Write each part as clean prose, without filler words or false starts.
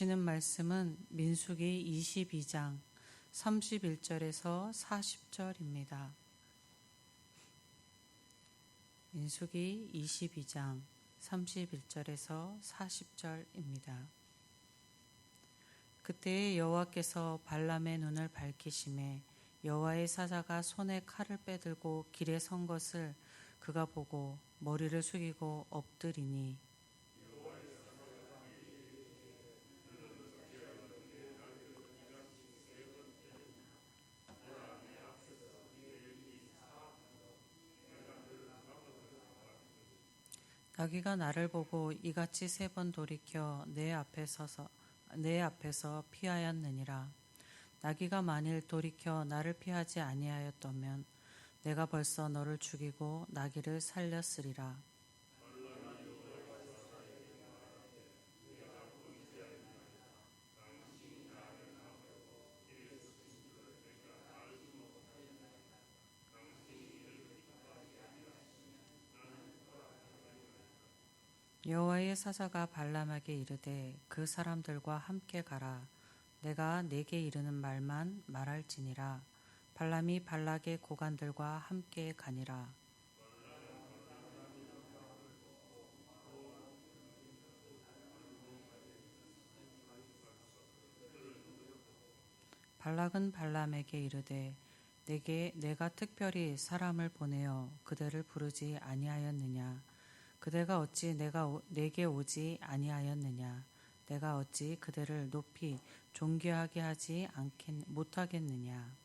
주시는 말씀은 민수기 22장 31절에서 40절입니다. 민수기 22장 31절에서 40절입니다. 그때에 여호와께서 발람의 눈을 밝히시매 여호와의 사자가 손에 칼을 빼들고 길에 선 것을 그가 보고 머리를 숙이고 엎드리니 나귀가 나를 보고 이같이 3번 돌이켜 내 앞에서 피하였느니라. 나귀가 만일 돌이켜 나를 피하지 아니하였다면 내가 벌써 너를 죽이고 나귀를 살렸으리라. 여호와의 사자가 발람에게 이르되 그 사람들과 함께 가라. 내가 네게 이르는 말만 말할지니라. 발람이 발락의 고관들과 함께 가니라. 발락은 발람에게 이르되 내가 특별히 사람을 보내어 그대를 부르지 아니하였느냐. 그대가 어찌 내게 오지 아니하였느냐. 내가 어찌 그대를 높이 존귀하게 하지 못하겠느냐.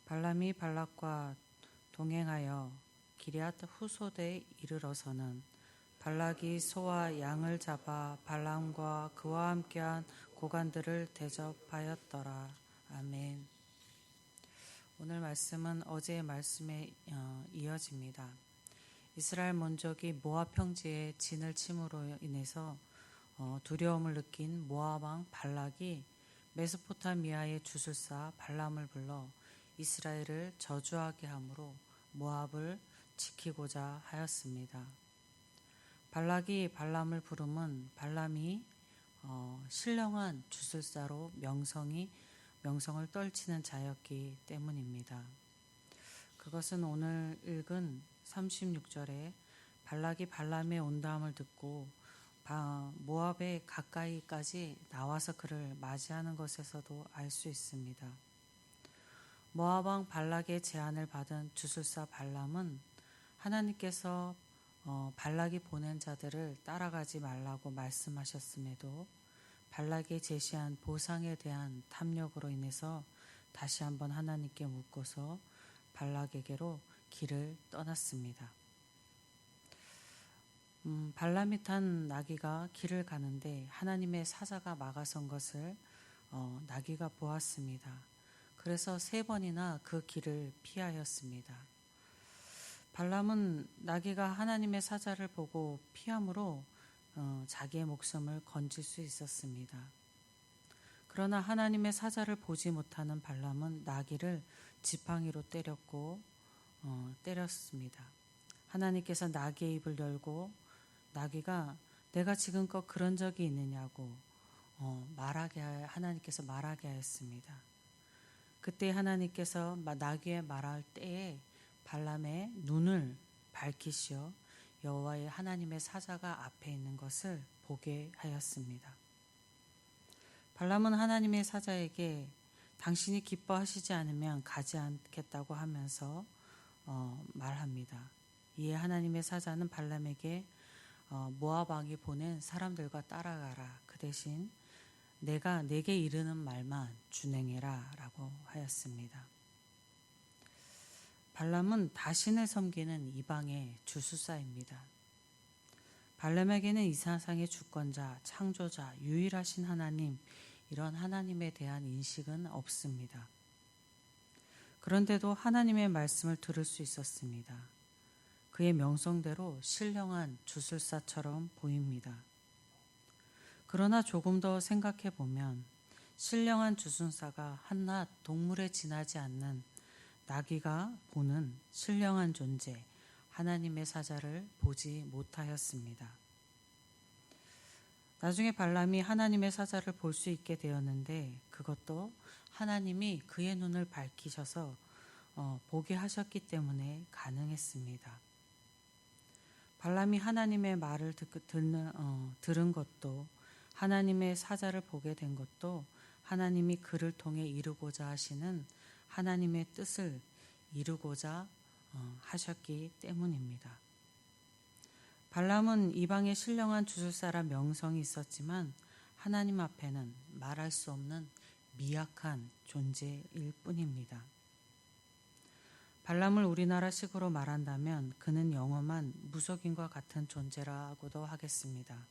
발람이 발락과 동행하여 기럇 후소대에 이르러서는 발락이 소와 양을 잡아 발람과 그와 함께한 고관들을 대접하였더라. 아멘. 오늘 말씀은 어제의 말씀에 이어집니다. 이스라엘 민족이 모압 평지에 진을 침으로 인해서 두려움을 느낀 모압 왕 발락이 메소포타미아의 주술사 발람을 불러 이스라엘을 저주하게 함으로 모압을 지키고자 하였습니다. 발락이 발람을 부름은 발람이 신령한 주술사로 명성을 떨치는 자였기 때문입니다. 그것은 오늘 읽은 36절에 발락이 발람의 온담을 듣고 모압의 가까이까지 나와서 그를 맞이하는 것에서도 알 수 있습니다. 모압 왕 발락의 제안을 받은 주술사 발람은 하나님께서 발락이 보낸 자들을 따라가지 말라고 말씀하셨음에도 발락이 제시한 보상에 대한 탐욕으로 인해서 다시 한번 하나님께 묻고서 발락에게로 길을 떠났습니다. 발람이 탄 나귀가 길을 가는데 하나님의 사자가 막아선 것을 나귀가 보았습니다. 그래서 3번이나 그 길을 피하였습니다. 발람은 나귀가 하나님의 사자를 보고 피함으로 자기의 목숨을 건질 수 있었습니다. 그러나 하나님의 사자를 보지 못하는 발람은 나귀를 지팡이로 때렸습니다. 하나님께서 나귀의 입을 열고 나귀가 내가 지금껏 그런 적이 있느냐고 하나님께서 말하게 하였습니다. 그때 하나님께서 나귀에 말할 때에 발람의 눈을 밝히시어 여호와의 하나님의 사자가 앞에 있는 것을 보게 하였습니다. 발람은 하나님의 사자에게 당신이 기뻐하시지 않으면 가지 않겠다고 하면서 말합니다. 이에 하나님의 사자는 발람에게 모압 왕이 보낸 사람들과 따라가라. 그 대신 내가 내게 이르는 말만 준행해라 라고 하였습니다. 발람은 다신을 섬기는 이방의 주술사입니다. 발람에게는 이 세상의 주권자, 창조자, 유일하신 하나님, 이런 하나님에 대한 인식은 없습니다. 그런데도 하나님의 말씀을 들을 수 있었습니다. 그의 명성대로 신령한 주술사처럼 보입니다. 그러나 조금 더 생각해 보면 신령한 주순사가 한낱 동물에 지나지 않는 나귀가 보는 신령한 존재 하나님의 사자를 보지 못하였습니다. 나중에 발람이 하나님의 사자를 볼 수 있게 되었는데 그것도 하나님이 그의 눈을 밝히셔서 보게 하셨기 때문에 가능했습니다. 발람이 하나님의 말을 들은 것도 하나님의 사자를 보게 된 것도 하나님이 그를 통해 이루고자 하시는 하나님의 뜻을 이루고자 하셨기 때문입니다. 발람은 이방의 신령한 주술사라 명성이 있었지만 하나님 앞에는 말할 수 없는 미약한 존재일 뿐입니다. 발람을 우리나라식으로 말한다면 그는 영험한 무속인과 같은 존재라고도 하겠습니다.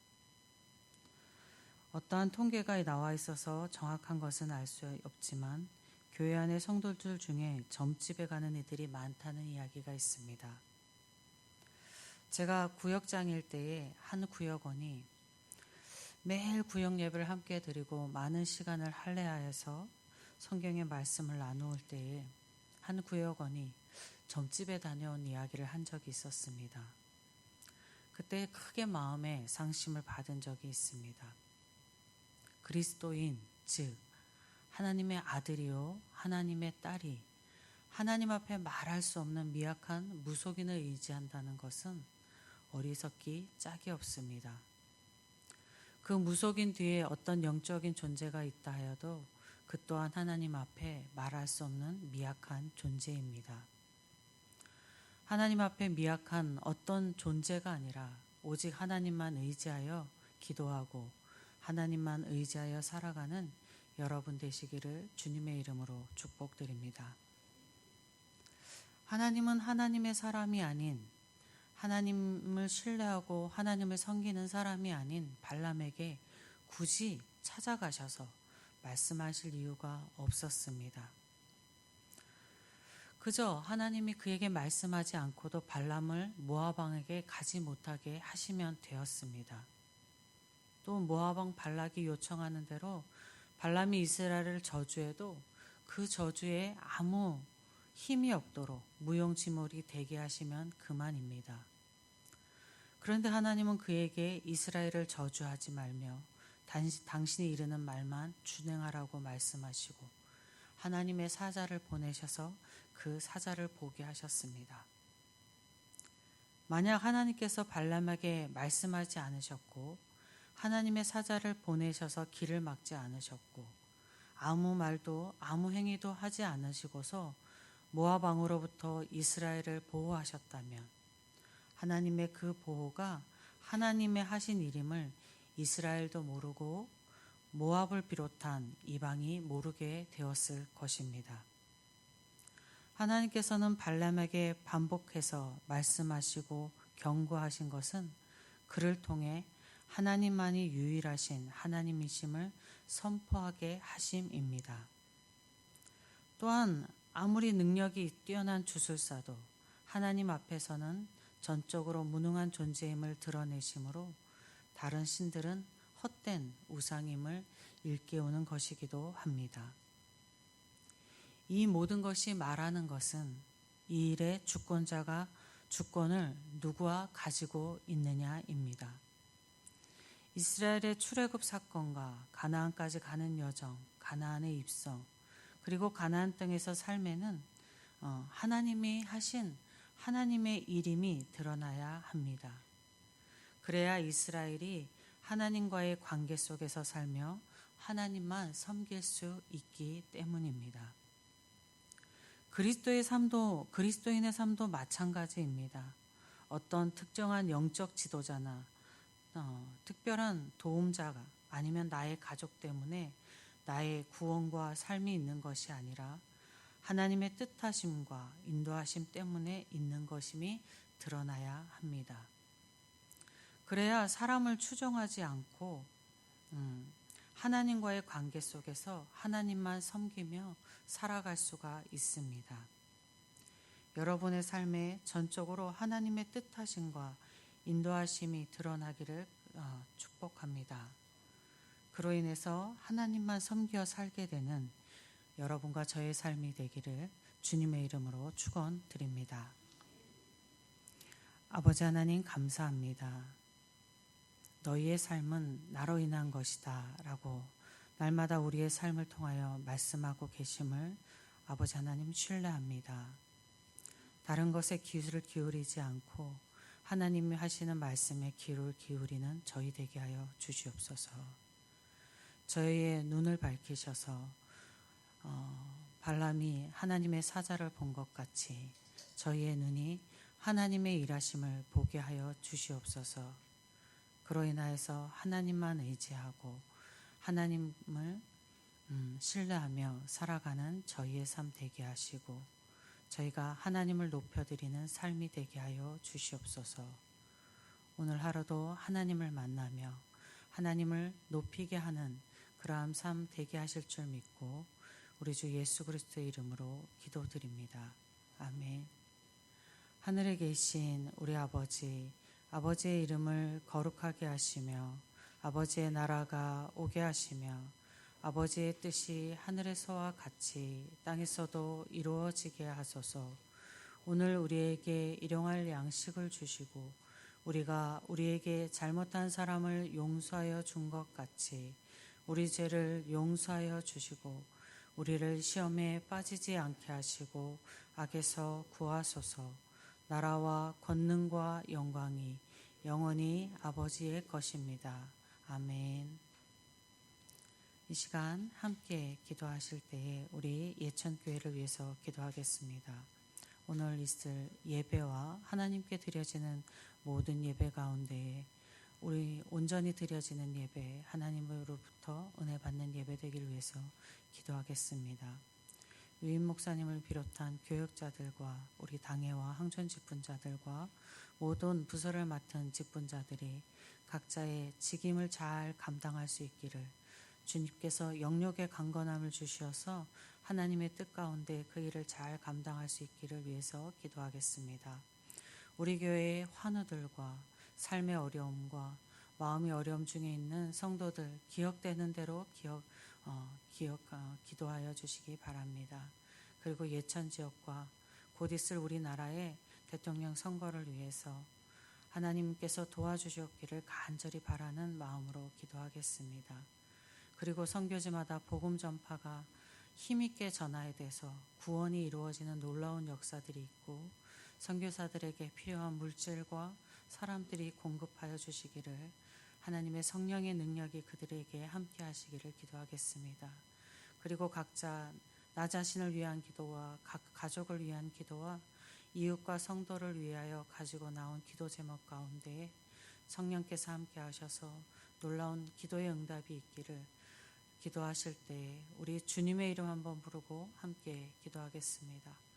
어떠한 통계가 나와 있어서 정확한 것은 알 수 없지만 교회 안의 성도들 중에 점집에 가는 이들이 많다는 이야기가 있습니다. 제가 구역장일 때에 한 구역원이 매일 구역 예배를 함께 드리고 많은 시간을 할례하여서 성경의 말씀을 나누을 때에 한 구역원이 점집에 다녀온 이야기를 한 적이 있었습니다. 그때 크게 마음에 상심을 받은 적이 있습니다. 그리스도인, 즉 하나님의 아들이요 하나님의 딸이 하나님 앞에 말할 수 없는 미약한 무속인을 의지한다는 것은 어리석기 짝이 없습니다. 그 무속인 뒤에 어떤 영적인 존재가 있다 하여도 그 또한 하나님 앞에 말할 수 없는 미약한 존재입니다. 하나님 앞에 미약한 어떤 존재가 아니라 오직 하나님만 의지하여 기도하고 하나님만 의지하여 살아가는 여러분 되시기를 주님의 이름으로 축복드립니다. 하나님은 하나님의 사람이 아닌 하나님을 신뢰하고 하나님을 섬기는 사람이 아닌 발람에게 굳이 찾아가셔서 말씀하실 이유가 없었습니다. 그저 하나님이 그에게 말씀하지 않고도 발람을 모압 왕에게 가지 못하게 하시면 되었습니다. 또 모압 왕 발락이 요청하는 대로 발람이 이스라엘을 저주해도 그 저주에 아무 힘이 없도록 무용지물이 되게 하시면 그만입니다. 그런데 하나님은 그에게 이스라엘을 저주하지 말며 당신이 이르는 말만 준행하라고 말씀하시고 하나님의 사자를 보내셔서 그 사자를 보게 하셨습니다. 만약 하나님께서 발람에게 말씀하지 않으셨고 하나님의 사자를 보내셔서 길을 막지 않으셨고 아무 말도 아무 행위도 하지 않으시고서 모압 왕으로부터 이스라엘을 보호하셨다면 하나님의 그 보호가 하나님의 하신 일임을 이스라엘도 모르고 모압을 비롯한 이방이 모르게 되었을 것입니다. 하나님께서는 발람에게 반복해서 말씀하시고 경고하신 것은 그를 통해 하나님만이 유일하신 하나님이심을 선포하게 하심입니다. 또한 아무리 능력이 뛰어난 주술사도 하나님 앞에서는 전적으로 무능한 존재임을 드러내심으로 다른 신들은 헛된 우상임을 일깨우는 것이기도 합니다. 이 모든 것이 말하는 것은 이 일의 주권자가 주권을 누구와 가지고 있느냐입니다. 이스라엘의 출애굽 사건과 가나안까지 가는 여정, 가나안의 입성, 그리고 가나안 땅에서 삶에는 하나님이 하신 하나님의 일임이 드러나야 합니다. 그래야 이스라엘이 하나님과의 관계 속에서 살며 하나님만 섬길 수 있기 때문입니다. 그리스도인의 삶도 마찬가지입니다. 어떤 특정한 영적 지도자나 특별한 도움자가 아니면 나의 가족 때문에 나의 구원과 삶이 있는 것이 아니라 하나님의 뜻하심과 인도하심 때문에 있는 것임이 드러나야 합니다. 그래야 사람을 추종하지 않고 하나님과의 관계 속에서 하나님만 섬기며 살아갈 수가 있습니다. 여러분의 삶에 전적으로 하나님의 뜻하심과 인도하심이 드러나기를 축복합니다. 그로 인해서 하나님만 섬겨 살게 되는 여러분과 저의 삶이 되기를 주님의 이름으로 축원드립니다. 아버지 하나님 감사합니다. 너희의 삶은 나로 인한 것이다 라고 날마다 우리의 삶을 통하여 말씀하고 계심을 아버지 하나님 신뢰합니다. 다른 것에 귀를 기울이지 않고 하나님이 하시는 말씀에 귀를 기울이는 저희 되게 하여 주시옵소서. 저희의 눈을 밝히셔서 발람이 하나님의 사자를 본 것 같이 저희의 눈이 하나님의 일하심을 보게 하여 주시옵소서. 그로 인하여서 하나님만 의지하고 하나님을 신뢰하며 살아가는 저희의 삶 되게 하시고 저희가 하나님을 높여드리는 삶이 되게 하여 주시옵소서. 오늘 하루도 하나님을 만나며 하나님을 높이게 하는 그러한 삶 되게 하실 줄 믿고 우리 주 예수 그리스도의 이름으로 기도드립니다. 아멘. 하늘에 계신 우리 아버지, 아버지의 이름을 거룩하게 하시며 아버지의 나라가 오게 하시며 아버지의 뜻이 하늘에서와 같이 땅에서도 이루어지게 하소서. 오늘 우리에게 일용할 양식을 주시고 우리가 우리에게 잘못한 사람을 용서하여 준 것 같이 우리 죄를 용서하여 주시고 우리를 시험에 빠지지 않게 하시고 악에서 구하소서. 나라와 권능과 영광이 영원히 아버지의 것입니다. 아멘. 이 시간 함께 기도하실 때에 우리 예천교회를 위해서 기도하겠습니다. 오늘 있을 예배와 하나님께 드려지는 모든 예배 가운데 우리 온전히 드려지는 예배, 하나님으로부터 은혜 받는 예배 되기를 위해서 기도하겠습니다. 유인 목사님을 비롯한 교역자들과 우리 당회와 항전 직분자들과 모든 부서를 맡은 직분자들이 각자의 직임을 잘 감당할 수 있기를 주님께서 영역의 강건함을 주셔서 하나님의 뜻 가운데 그 일을 잘 감당할 수 있기를 위해서 기도하겠습니다. 우리 교회의 환우들과 삶의 어려움과 마음의 어려움 중에 있는 성도들 기억되는 대로 기도하여 주시기 바랍니다. 그리고 예천 지역과 곧 있을 우리나라의 대통령 선거를 위해서 하나님께서 도와주셨기를 간절히 바라는 마음으로 기도하겠습니다. 그리고 선교지마다 복음 전파가 힘있게 전하돼서 구원이 이루어지는 놀라운 역사들이 있고 선교사들에게 필요한 물질과 사람들이 공급하여 주시기를 하나님의 성령의 능력이 그들에게 함께 하시기를 기도하겠습니다. 그리고 각자 나 자신을 위한 기도와 각 가족을 위한 기도와 이웃과 성도를 위하여 가지고 나온 기도 제목 가운데 성령께서 함께 하셔서 놀라운 기도의 응답이 있기를 기도하실 때 우리 주님의 이름 한번 부르고 함께 기도하겠습니다.